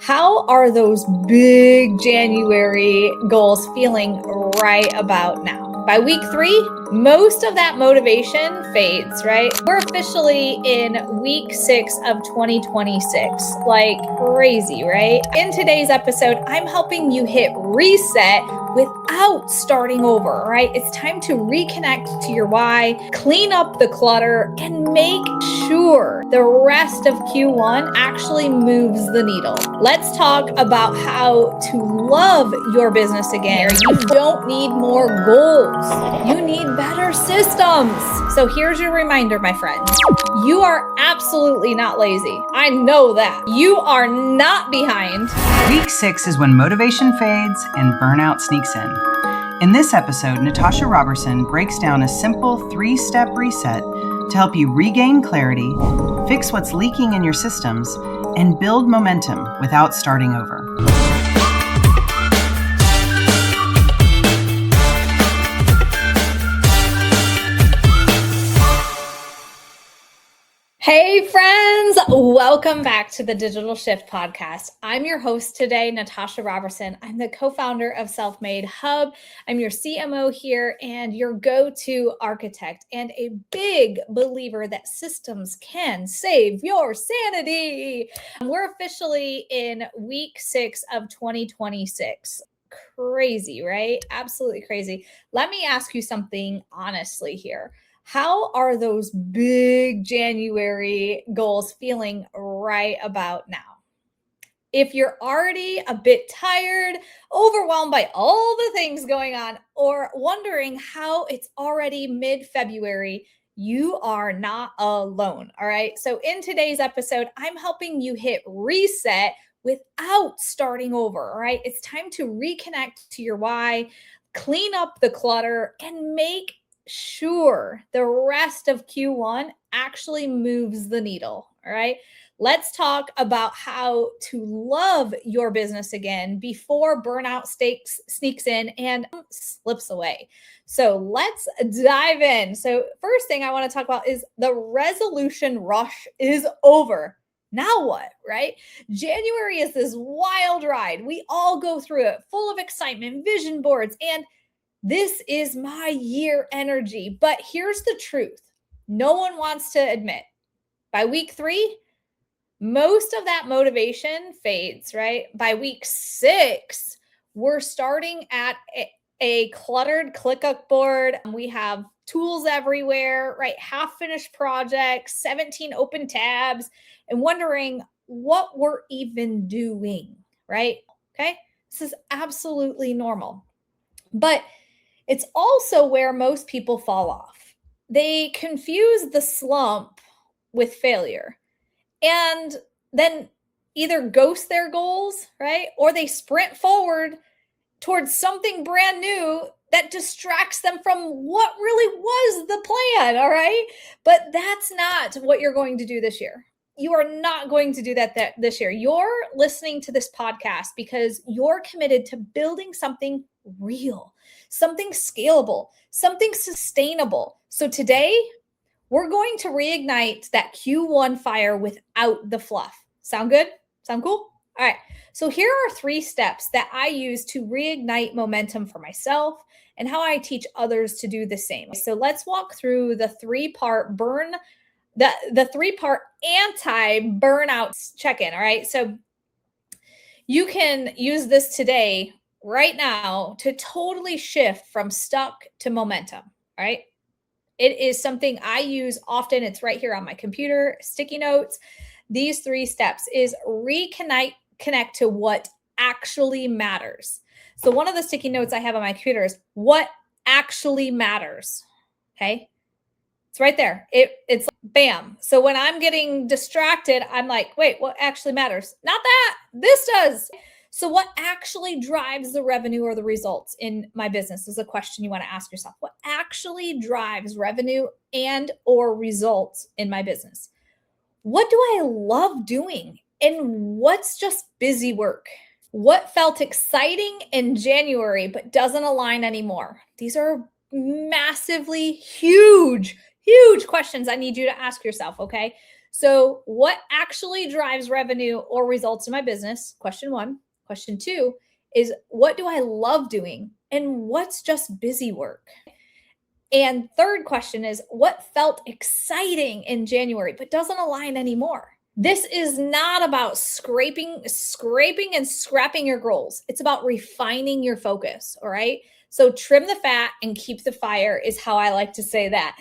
How are those big January goals feeling right about now? By week 3, most of that motivation fades, right? We're officially in week 6 of 2026. Like crazy, right? In today's episode, I'm helping you hit reset without starting over, right? It's time to reconnect to your why, clean up the clutter, and make sure the rest of Q1 actually moves the needle. Let's talk about how to love your business again. You don't need more goals. You need better systems. So here's your reminder, my friends. You are absolutely not lazy. I know that. You are not behind. Week 6 is when motivation fades and burnout sneaks in. In this episode, Natasha Roberson breaks down a simple 3-step reset to help you regain clarity, fix what's leaking in your systems, and build momentum without starting over. Hey friends, welcome back to the Digital Shift Podcast. I'm your host today, Natasha Roberson. I'm the co-founder of Self-Made Hub. I'm your CMO here and your go-to architect and a big believer that systems can save your sanity. We're officially in week 6 of 2026. Crazy, right? Absolutely crazy. Let me ask you something honestly here. How are those big January goals feeling right about now? If you're already a bit tired, overwhelmed by all the things going on, or wondering how it's already mid-February, you are not alone, all right? So in today's episode, I'm helping you hit reset without starting over, all right? It's time to reconnect to your why, clean up the clutter, and make sure the rest of Q1 actually moves the needle, all right? Let's talk about how to love your business again before burnout sneaks in and slips away. So let's dive in. So first thing I want to talk about is the resolution rush is over. Now what, right? January is this wild ride. We all go through it, full of excitement, vision boards, and this is my year energy. But here's the truth. No one wants to admit. By week 3, most of that motivation fades, right? By week 6, we're starting at a cluttered ClickUp board. We have tools everywhere, right? Half finished projects, 17 open tabs, and wondering what we're even doing, right? Okay. This is absolutely normal. But it's also where most people fall off. They confuse the slump with failure and then either ghost their goals, right? Or they sprint forward towards something brand new that distracts them from what really was the plan, all right? But that's not what you're going to do this year. You are not going to do that this year. You're listening to this podcast because you're committed to building something real, something scalable, something sustainable. So today, we're going to reignite that Q1 fire without the fluff. Sound good? Sound cool? All right. So here are 3 steps that I use to reignite momentum for myself and how I teach others to do the same. So let's walk through the 3-part the 3-part anti-burnout check-in. All right. So you can use this today, right now, to totally shift from stuck to momentum. All right. It is something I use often. It's right here on my computer, sticky notes. These 3 steps is connect to what actually matters. So one of the sticky notes I have on my computer is what actually matters. Okay. It's right there. It's like, bam. So when I'm getting distracted, I'm like, wait, what actually matters? Not that. This does. So what actually drives the revenue or the results in my business is a question you want to ask yourself. What actually drives revenue and or results in my business? What do I love doing? And what's just busy work? What felt exciting in January but doesn't align anymore? These are massively huge questions I need you to ask yourself, okay? So what actually drives revenue or results in my business? Question 1. Question 2 is, what do I love doing? And what's just busy work? And third question is, what felt exciting in January but doesn't align anymore? This is not about scraping and scrapping your goals. It's about refining your focus. All right. So trim the fat and keep the fire is how I like to say that.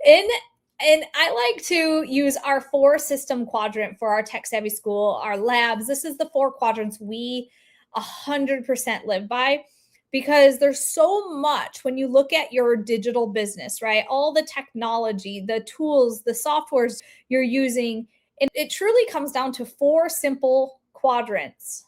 And I like to use our 4-system quadrant for our tech savvy school, our labs. This is the 4 quadrants we 100% live by, because there's so much when you look at your digital business, right? All the technology, the tools, the softwares you're using. And it truly comes down to 4 simple quadrants.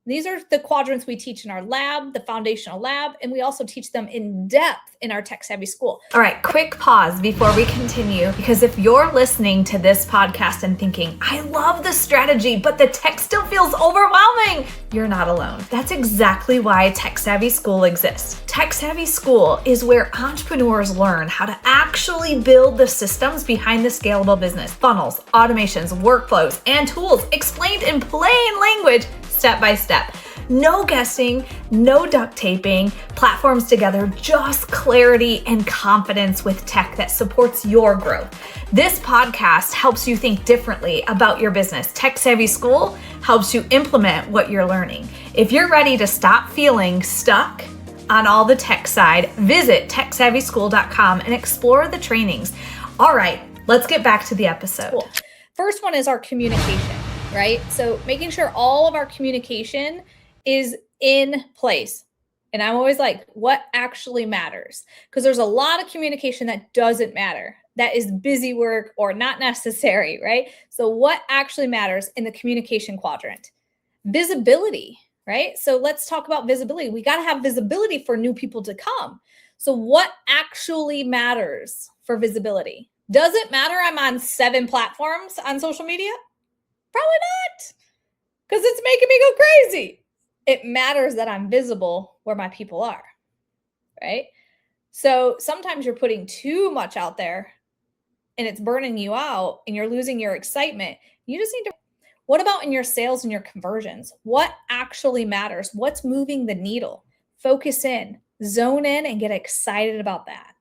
These are the quadrants we teach in our lab, the foundational lab, and we also teach them in depth in our Tech Savvy School. All right, quick pause before we continue, because if you're listening to this podcast and thinking, I love the strategy, but the tech still feels overwhelming, you're not alone. That's exactly why Tech Savvy School exists. Tech Savvy School is where entrepreneurs learn how to actually build the systems behind the scalable business, funnels, automations, workflows, and tools explained in plain language, step by step. No guessing, no duct taping, platforms together, just clarity and confidence with tech that supports your growth. This podcast helps you think differently about your business. Tech Savvy School helps you implement what you're learning. If you're ready to stop feeling stuck on all the tech side, visit techsavvyschool.com and explore the trainings. All right, let's get back to the episode. Cool. First one is our communication. Right? So making sure all of our communication is in place. And I'm always like, what actually matters? Because there's a lot of communication that doesn't matter. That is busy work or not necessary, right? So what actually matters in the communication quadrant? Visibility, right? So let's talk about visibility. We got to have visibility for new people to come. So what actually matters for visibility? Does it matter I'm on 7 platforms on social media? Probably not, because it's making me go crazy. It matters that I'm visible where my people are, right? So sometimes you're putting too much out there and it's burning you out and you're losing your excitement. You just need to, what about in your sales and your conversions? What actually matters? What's moving the needle? Focus in, zone in, and get excited about that.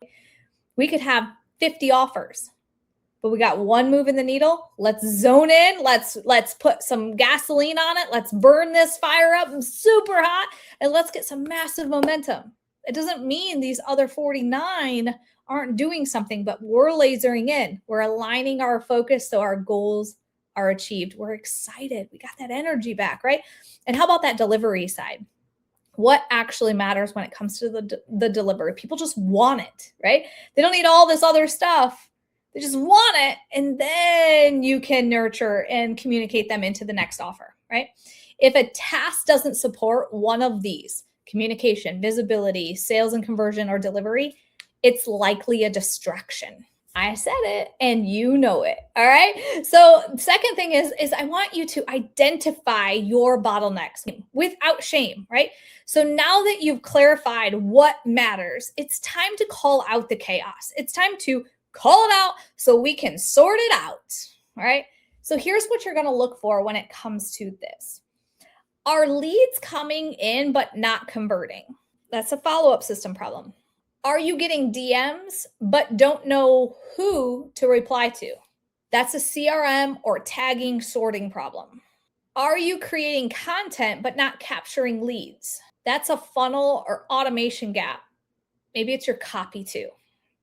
We could have 50 offers, but we got one move in the needle. Let's zone in. Let's put some gasoline on it. Let's burn this fire up super hot, and let's get some massive momentum. It doesn't mean these other 49 aren't doing something, but we're lasering in. We're aligning our focus so our goals are achieved. We're excited. We got that energy back, right? And how about that delivery side? What actually matters when it comes to the delivery? People just want it, right? They don't need all this other stuff. They just want it, and then you can nurture and communicate them into the next offer, right? If a task doesn't support one of these, communication, visibility, sales and conversion, or delivery, it's likely a distraction. I said it and you know it, all right? So second thing is I want you to identify your bottlenecks without shame, right? So now that you've clarified what matters, it's time to call out the chaos. It's time to call it out so we can sort it out, all right? So here's what you're going to look for when it comes to this. Are leads coming in but not converting? That's a follow-up system problem. Are you getting DMs but don't know who to reply to? That's a CRM or tagging sorting problem. Are you creating content but not capturing leads? That's a funnel or automation gap. Maybe it's your copy too,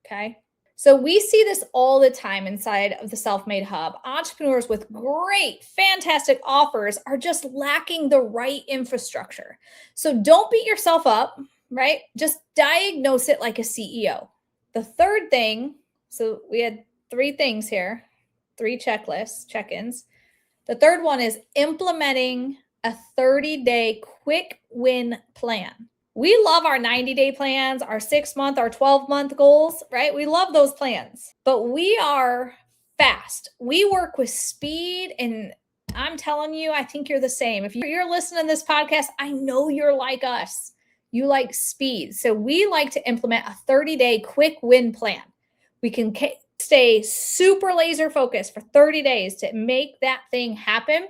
okay? So we see this all the time inside of the Self-Made Hub. Entrepreneurs with great, fantastic offers are just lacking the right infrastructure. So don't beat yourself up, right? Just diagnose it like a CEO. The third thing, so we had 3 things here, 3 checklists, check-ins. The third one is implementing a 30-day quick win plan. We love our 90-day plans, our 6-month, our 12-month goals, right? We love those plans, but we are fast. We work with speed, and I'm telling you, I think you're the same. If you're listening to this podcast, I know you're like us. You like speed. So we like to implement a 30-day quick win plan. We can stay super laser focused for 30 days to make that thing happen.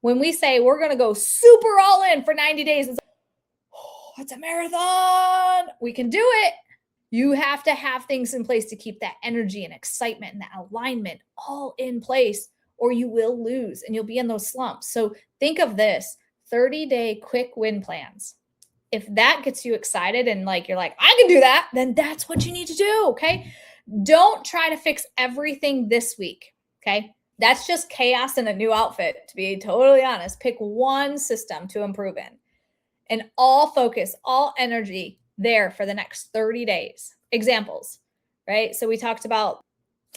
When we say we're going to go super all in for 90 days, it's a marathon. We can do it. You have to have things in place to keep that energy and excitement and that alignment all in place, or you will lose and you'll be in those slumps. So think of this 30-day quick win plans. If that gets you excited and you're like, I can do that, then that's what you need to do. Okay. Don't try to fix everything this week. Okay. That's just chaos in a new outfit, to be totally honest. Pick one system to improve in and all focus, all energy there for the next 30 days. Examples, right? So we talked about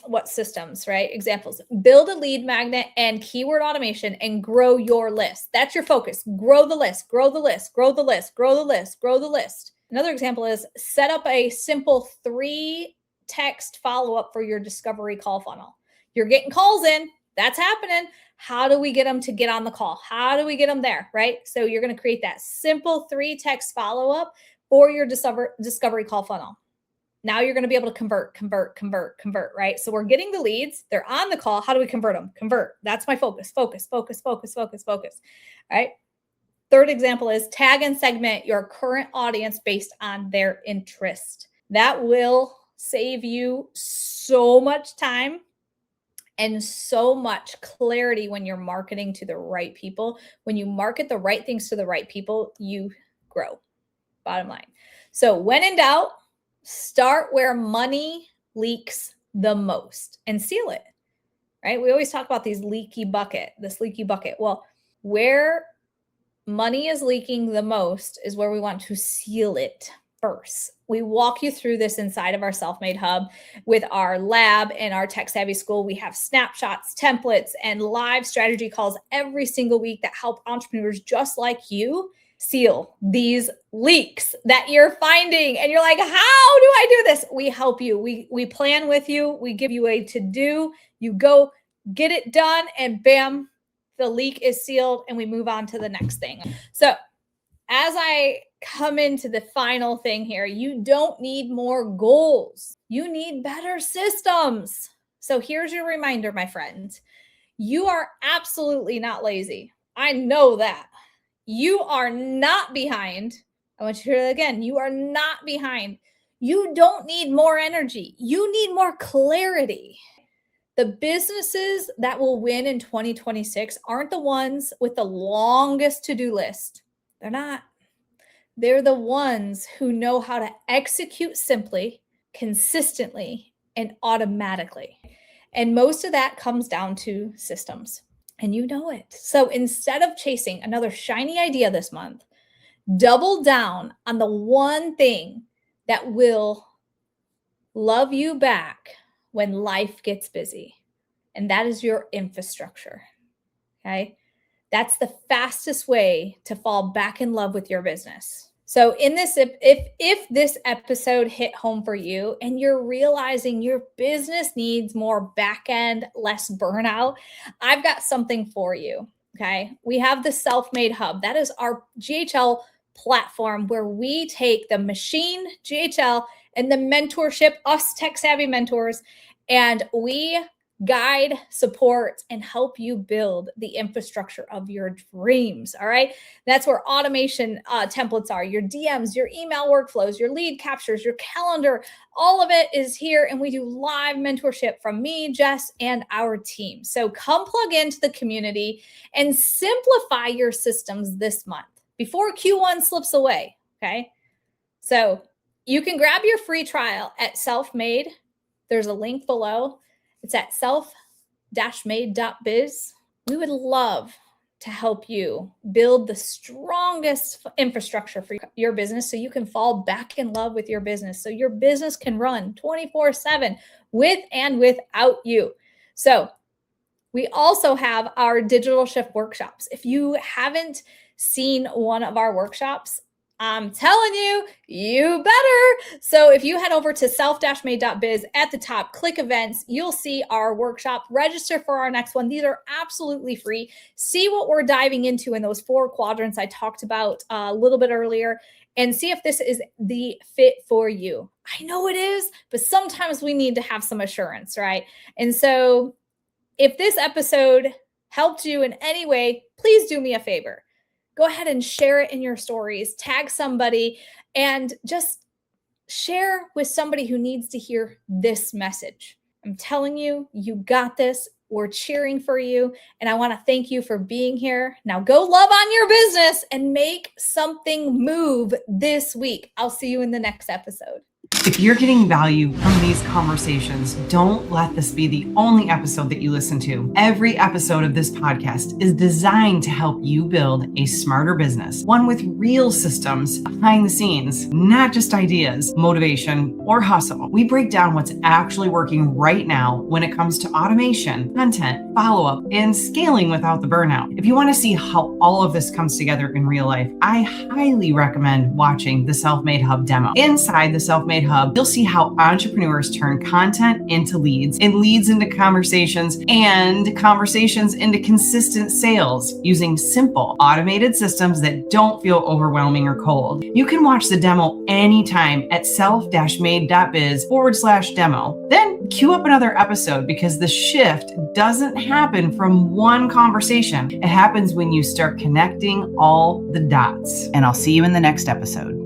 what systems, right? Examples: build a lead magnet and keyword automation and grow your list. That's your focus. Grow the list, grow the list, grow the list, grow the list, grow the list. Another example is set up a simple 3-text follow-up for your discovery call funnel. You're getting calls in, that's happening. How do we get them to get on the call? How do we get them there, right? So you're going to create that simple 3-text follow-up for your discovery call funnel. Now you're going to be able to convert, right? So we're getting the leads. They're on the call. How do we convert them? Convert. That's my focus. Focus. All right. Third example is tag and segment your current audience based on their interest. That will save you so much time and so much clarity when you're marketing to the right people. When you market the right things to the right people, you grow. Bottom line. So when in doubt, start where money leaks the most and seal it, right? We always talk about this leaky bucket. Well, where money is leaking the most is where we want to seal it first. We walk you through this inside of our Self-Made Hub with our lab and our Tech Savvy School. We have snapshots, templates, and live strategy calls every single week that help entrepreneurs just like you seal these leaks that you're finding. And you're like, how do I do this? We help you. We plan with you. We give you a to-do. You go get it done and bam, the leak is sealed and we move on to the next thing. So as I come into the final thing here, you don't need more goals. You need better systems. So here's your reminder, my friends. You are absolutely not lazy. I know that. You are not behind. I want you to hear that again. You are not behind. You don't need more energy. You need more clarity. The businesses that will win in 2026 aren't the ones with the longest to-do list. They're not. They're the ones who know how to execute simply, consistently, and automatically. And most of that comes down to systems. And you know it. So instead of chasing another shiny idea this month, double down on the one thing that will love you back when life gets busy. And that is your infrastructure. Okay. That's the fastest way to fall back in love with your business. So in this, if this episode hit home for you and you're realizing your business needs more back end, less burnout, I've got something for you. Okay. We have the Self-Made Hub. That is our GHL platform where we take the machine GHL and the mentorship, us tech savvy mentors, and we guide, support, and help you build the infrastructure of your dreams. All right. That's where automation templates are, your DMs, your email workflows, your lead captures, your calendar, all of it is here. And we do live mentorship from me, Jess, and our team. So come plug into the community and simplify your systems this month before Q1 slips away. Okay. So you can grab your free trial at Self-Made. There's a link below. It's at self-made.biz. We would love to help you build the strongest infrastructure for your business so you can fall back in love with your business, so your business can run 24/7 with and without you. So we also have our digital shift workshops. If you haven't seen one of our workshops, I'm telling you, you better. So if you head over to self-made.biz at the top, click events, you'll see our workshop. Register for our next one. These are absolutely free. See what we're diving into in those 4 quadrants I talked about a little bit earlier, and see if this is the fit for you. I know it is, but sometimes we need to have some assurance, right? And so if this episode helped you in any way, please do me a favor. Go ahead and share it in your stories, tag somebody, and just share with somebody who needs to hear this message. I'm telling you, you got this. We're cheering for you. And I want to thank you for being here. Now go love on your business and make something move this week. I'll see you in the next episode. If you're getting value from these conversations, don't let this be the only episode that you listen to. Every episode of this podcast is designed to help you build a smarter business, one with real systems behind the scenes, not just ideas, motivation, or hustle. We break down what's actually working right now when it comes to automation, content, follow-up, and scaling without the burnout. If you want to see how all of this comes together in real life, I highly recommend watching the Self-Made Hub demo. Inside the Self-Made Hub, you'll see how entrepreneurs turn content into leads and leads into conversations and conversations into consistent sales using simple automated systems that don't feel overwhelming or cold. You can watch the demo anytime at self-made.biz/demo. Then queue up another episode, because the shift doesn't happen from one conversation. It happens when you start connecting all the dots. And I'll see you in the next episode.